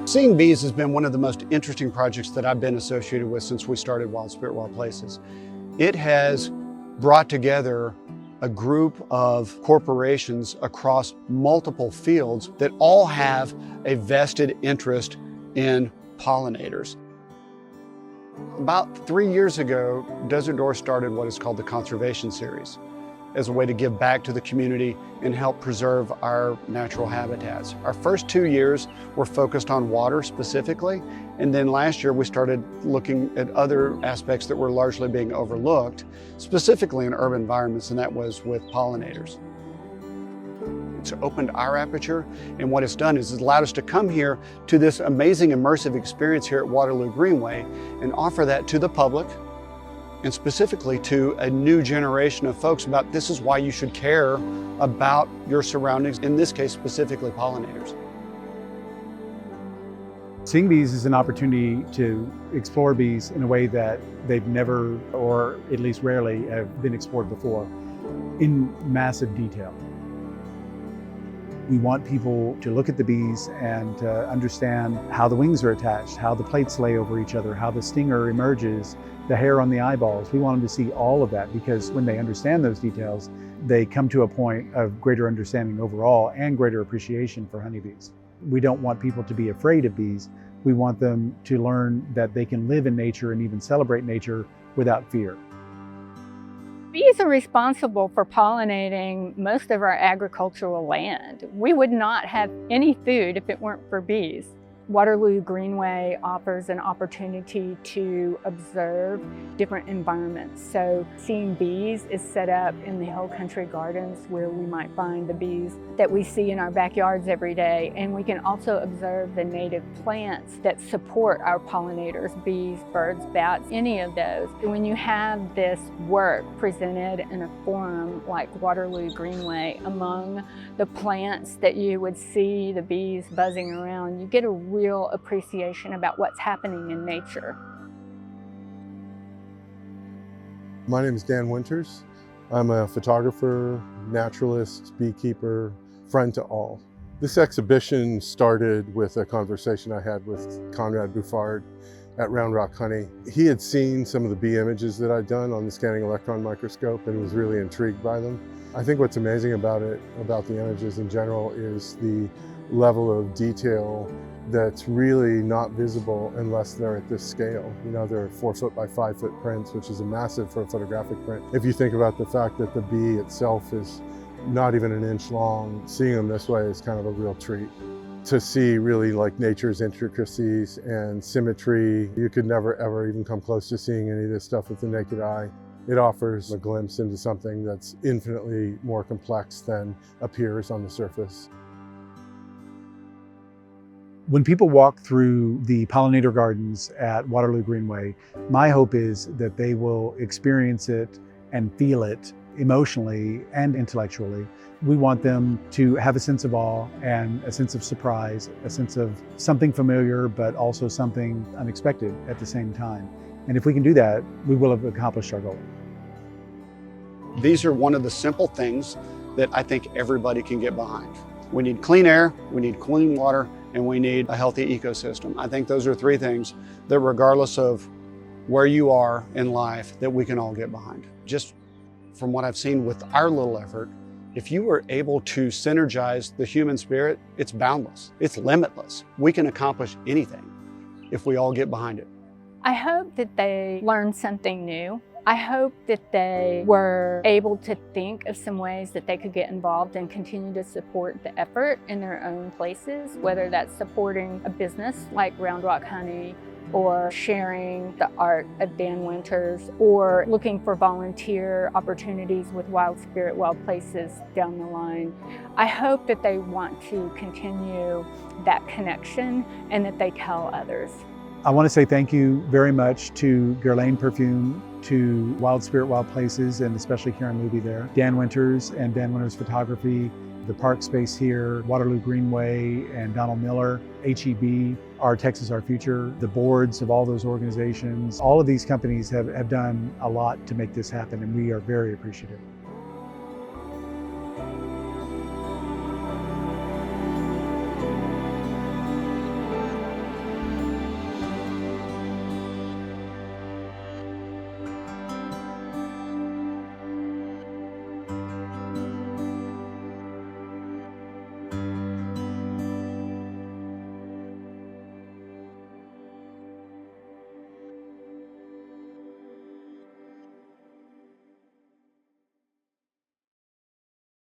Seeing bees has been one of the most interesting projects that I've been associated with since we started Wild Spirit Wild Places. It has brought together a group of corporations across multiple fields that all have a vested interest in pollinators. About 3 years ago, Desert Door started what is called the Conservation Series as a way to give back to the community and help preserve our natural habitats. Our first 2 years were focused on water specifically, and then last year we started looking at other aspects that were largely being overlooked, specifically in urban environments, and that was with pollinators. It's opened our aperture, and what it's done is it's allowed us to come here to this amazing immersive experience here at Waterloo Greenway and offer that to the public, and specifically to a new generation of folks about this is why you should care about your surroundings, in this case specifically pollinators. Seeing bees is an opportunity to explore bees in a way that they've never, or at least rarely, have been explored before, in massive detail. We want people to look at the bees and understand how the wings are attached, how the plates lay over each other, how the stinger emerges, the hair on the eyeballs. We want them to see all of that, because when they understand those details, they come to a point of greater understanding overall and greater appreciation for honeybees. We don't want people to be afraid of bees. We want them to learn that they can live in nature and even celebrate nature without fear. Bees are responsible for pollinating most of our agricultural land. We would not have any food if it weren't for bees. Waterloo Greenway offers an opportunity to observe different environments. So seeing bees is set up in the Hill Country Gardens, where we might find the bees that we see in our backyards every day. And we can also observe the native plants that support our pollinators, bees, birds, bats, any of those. When you have this work presented in a forum like Waterloo Greenway among the plants that you would see the bees buzzing around, you get a real appreciation about what's happening in nature. My name is Dan Winters. I'm a photographer, naturalist, beekeeper, friend to all. This exhibition started with a conversation I had with Conrad Buffard at Round Rock Honey. He had seen some of the bee images that I'd done on the scanning electron microscope and was really intrigued by them. I think what's amazing about it, about the images in general, is the level of detail that's really not visible unless they're at this scale. You know, they're 4 foot by 5 foot prints, which is a massive for a photographic print. If you think about the fact that the bee itself is not even an inch long, seeing them this way is kind of a real treat. To see really like nature's intricacies and symmetry, you could never ever even come close to seeing any of this stuff with the naked eye. It offers a glimpse into something that's infinitely more complex than appears on the surface. When people walk through the pollinator gardens at Waterloo Greenway, my hope is that they will experience it and feel it emotionally and intellectually. We want them to have a sense of awe and a sense of surprise, a sense of something familiar, but also something unexpected at the same time. And if we can do that, we will have accomplished our goal. These are one of the simple things that I think everybody can get behind. We need clean air, we need clean water, and we need a healthy ecosystem. I think those are 3 things that, regardless of where you are in life, that we can all get behind. Just from what I've seen with our little effort, if you are able to synergize the human spirit, it's boundless, it's limitless. We can accomplish anything if we all get behind it. I hope that they learned something new. I hope that they were able to think of some ways that they could get involved and continue to support the effort in their own places, whether that's supporting a business like Round Rock Honey, or sharing the art of Dan Winters, or looking for volunteer opportunities with Wild Spirit Wild Places down the line. I hope that they want to continue that connection and that they tell others. I want to say thank you very much to Guerlain Perfume to Wild Spirit, Wild Places, and especially here on Movie there, Dan Winters and Dan Winters Photography, the park space here, Waterloo Greenway and Donald Miller, HEB, Our Texas, Our Future, the boards of all those organizations. All of these companies have done a lot to make this happen, and we are very appreciative.